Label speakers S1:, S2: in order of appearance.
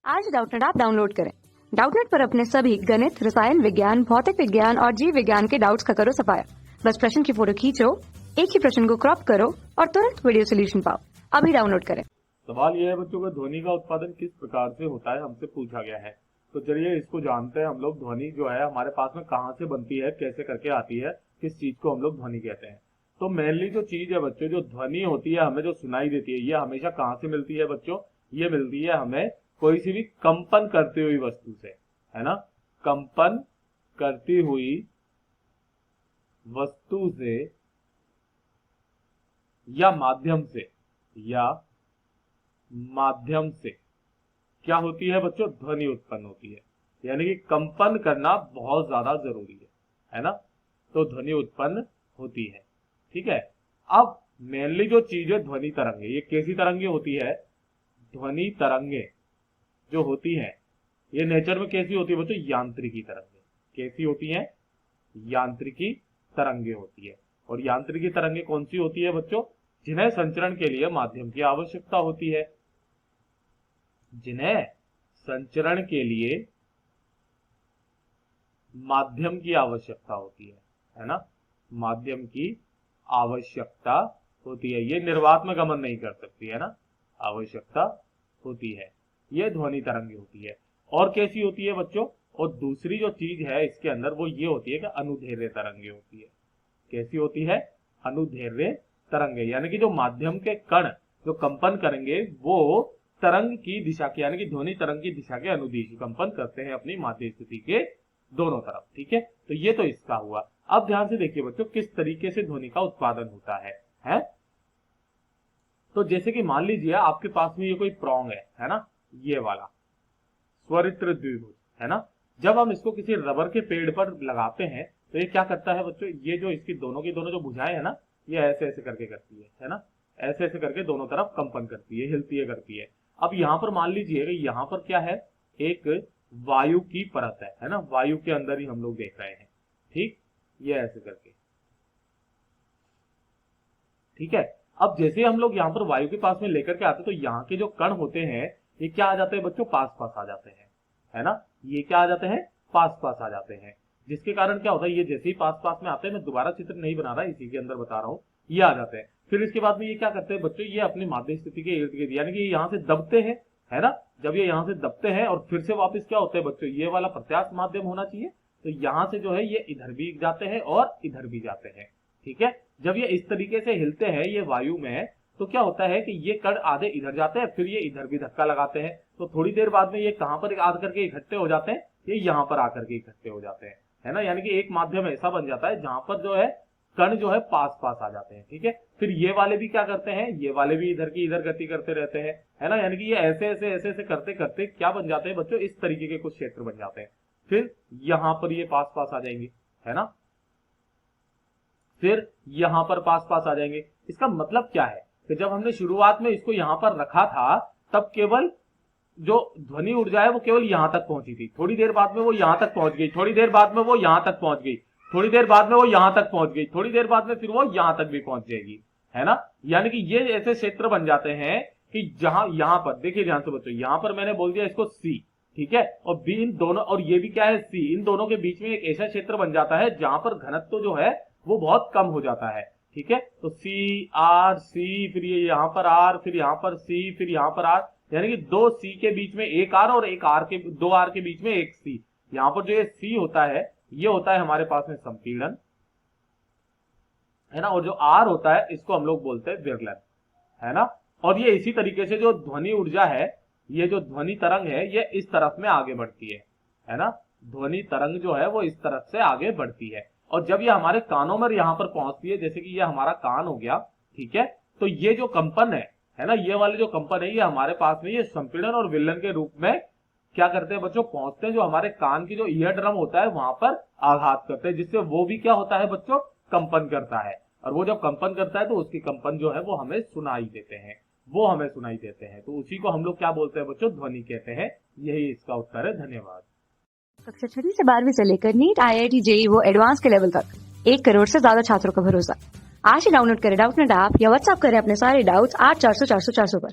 S1: आज Doubtnut app download करें। Doubtnut पर अपने सभी गणित, रसायन विज्ञान, भौतिक विज्ञान और जीव विज्ञान के डाउट्स का करो सफाया। बस प्रश्न की फोटो खींचो, एक ही प्रश्न को क्रॉप करो और तुरंत वीडियो सोल्यूशन पाओ। अभी डाउनलोड करें।
S2: सवाल यह है बच्चों का ध्वनि का उत्पादन किस प्रकार से होता है, हमसे पूछा गया है। तो चलिए इसको जानते हैं हम लोग। ध्वनि जो है हमारे पास में कहाँ से बनती है, कैसे करके आती है, किस चीज को हम लोग ध्वनि कहते हैं। तो मेनली जो चीज है बच्चों, जो ध्वनि होती है हमें जो सुनाई देती है, ये हमेशा कहाँ से मिलती है बच्चों? ये मिलती है हमें कोई सी भी कंपन करती हुई वस्तु से, है ना। कंपन करती हुई वस्तु से या माध्यम से क्या होती है बच्चों? ध्वनि उत्पन्न होती है। यानी कि कंपन करना बहुत ज्यादा जरूरी है ना। तो ध्वनि उत्पन्न होती है, ठीक है। अब मेनली जो चीज है ध्वनि तरंगे, ये कैसी तरंगे होती है? ध्वनि तरंगे जो होती है ये नेचर में कैसी होती है बच्चों? यांत्रिकी तरंगे। कैसी होती है? यांत्रिकी तरंगे होती है। और यांत्रिकी तरंगे कौन सी होती है बच्चों? जिन्हें संचरण के लिए माध्यम की आवश्यकता होती है। जिन्हें संचरण के लिए माध्यम की आवश्यकता होती है ना। माध्यम की आवश्यकता होती है। ये निर्वात में गमन नहीं कर सकती, है ना। आवश्यकता होती है, ये ध्वनि तरंगे होती है। और कैसी होती है बच्चों? और दूसरी जो चीज है इसके अंदर वो ये होती है कि अनुदैर्घ्य तरंगे होती है। कैसी होती है? अनुदैर्घ्य तरंगे। यानी कि जो माध्यम के कण जो कंपन करेंगे वो तरंग की दिशा के, यानी कि ध्वनि तरंग की दिशा के अनुदिश कंपन करते हैं अपनी माध्य स्थिति के दोनों तरफ, ठीक है। तो ये तो इसका हुआ। अब ध्यान से देखिए बच्चों किस तरीके से ध्वनि का उत्पादन होता है? तो जैसे कि मान लीजिए आपके पास में ये कोई प्रोंग है ना, ये वाला स्वरित्र द्विभुज, है ना। जब हम इसको किसी रबर के पेड़ पर लगाते हैं तो ये क्या करता है बच्चों? ये जो इसकी दोनों की दोनों जो भुजाएं है ना, ये ऐसे ऐसे करके करती है ना। ऐसे ऐसे करके दोनों तरफ कंपन करती है, हिलती है, करती है। अब यहाँ पर मान लीजिए यहाँ पर क्या है? एक वायु की परत है ना। वायु के अंदर ही हम लोग देख रहे हैं, ठीक। ये ऐसे करके, ठीक है। अब जैसे हम लोग यहाँ पर वायु के पास में लेकर के आते तो यहाँ के जो कण होते हैं ये क्या आ जाते हैं बच्चों? पास पास आ जाते हैं, है ना। ये क्या आ जाते हैं? पास पास आ जाते हैं। जिसके कारण क्या होता है, ये जैसे ही पास पास में आते हैं, मैं दोबारा चित्र नहीं बना रहा, इसी के अंदर बता रहा हूँ, ये आ जाते हैं। फिर इसके बाद में ये क्या करते हैं बच्चों? ये अपनी माध्य स्थिति के इर्द गिर्द, यानी कि यहाँ से दबते हैं, है ना। जब ये यहाँ से दबते हैं और फिर से वापस क्या होते हैं बच्चों? ये वाला प्रत्यास्थ माध्यम होना चाहिए। तो यहाँ से जो है ये इधर भी जाते हैं और इधर भी जाते हैं, ठीक है। जब ये इस तरीके से हिलते हैं ये वायु में, तो क्या होता है कि ये कण आधे इधर जाते हैं, फिर ये इधर भी धक्का लगाते हैं। तो थोड़ी देर बाद में ये कहां पर आकर के इकट्ठे हो जाते हैं? ये यहाँ पर आकर के इकट्ठे हो जाते हैं, है ना। यानी कि एक माध्यम ऐसा बन जाता है जहां पर जो है कण जो है पास पास आ जाते हैं, ठीक है। फिर ये वाले भी क्या करते हैं? ये वाले भी इधर की इधर गति करते रहते हैं, है ना। यानी कि ये ऐसे ऐसे ऐसे ऐसे करते करते क्या बन जाते हैं बच्चों? इस तरीके के कुछ क्षेत्र बन जाते हैं। फिर यहाँ पर ये पास पास आ जाएंगे, है ना। फिर यहाँ पर पास पास आ जाएंगे। इसका मतलब क्या है कि जब हमने शुरुआत में इसको यहाँ पर रखा था तब केवल जो ध्वनि ऊर्जा है वो केवल यहाँ तक पहुंची थी। थोड़ी देर बाद में वो यहाँ तक पहुंच गई, थोड़ी देर बाद में वो यहाँ तक पहुंच गई, थोड़ी देर बाद में वो यहाँ तक पहुंच गई, थोड़ी देर बाद में फिर वो यहाँ तक भी पहुंच जाएगी, है ना। यानी कि ये ऐसे क्षेत्र बन जाते हैं कि जहां यहाँ पर देखिए ध्यान से बच्चों, यहाँ पर मैंने बोल दिया इसको सी, ठीक है। और बी, इन दोनों, और ये भी क्या है? सी। इन दोनों के बीच में एक ऐसा क्षेत्र बन जाता है जहां पर घनत्व जो है वो बहुत कम हो जाता है, ठीक है। तो सी आर सी, फिर ये यहाँ पर आर, फिर यहाँ पर सी, फिर यहाँ पर आर, यानी कि दो सी के बीच में एक आर और एक आर के, दो आर के बीच में एक सी। यहाँ पर जो ये सी होता है ये होता है हमारे पास में संपीड़न, है ना। और जो आर होता है इसको हम लोग बोलते हैं विरलन, है ना। और ये इसी तरीके से जो ध्वनि ऊर्जा है, ये जो ध्वनि तरंग है ये इस तरफ में आगे बढ़ती है ना। ध्वनि तरंग जो है वो इस तरफ से आगे बढ़ती है। और जब ये हमारे कानों में यहाँ पर पहुंचती है, जैसे कि ये हमारा कान हो गया, ठीक है। तो ये जो कंपन है ना, ये वाले जो कंपन है ये हमारे पास में ये संपीड़न और विलयन के रूप में क्या करते हैं बच्चों? पहुंचते हैं, जो हमारे कान की जो ईयर ड्रम होता है वहां पर आघात करते हैं, जिससे वो भी क्या होता है बच्चों? कंपन करता है। और वो जब कंपन करता है तो उसकी कंपन जो है वो हमें सुनाई देते हैं, तो उसी को हम लोग क्या बोलते हैं बच्चों? ध्वनि कहते हैं। यही इसका उत्तर है। धन्यवाद।
S1: कक्षा 6 से 12वीं से लेकर नीट, IIT, JEE वो एडवांस के लेवल तक 1 करोड़ से ज्यादा छात्रों का भरोसा। आज ही डाउनलोड करें डाउटनेट ऐप या व्हाट्सएप करें अपने सारे डाउट्स 8400 400 400 पर।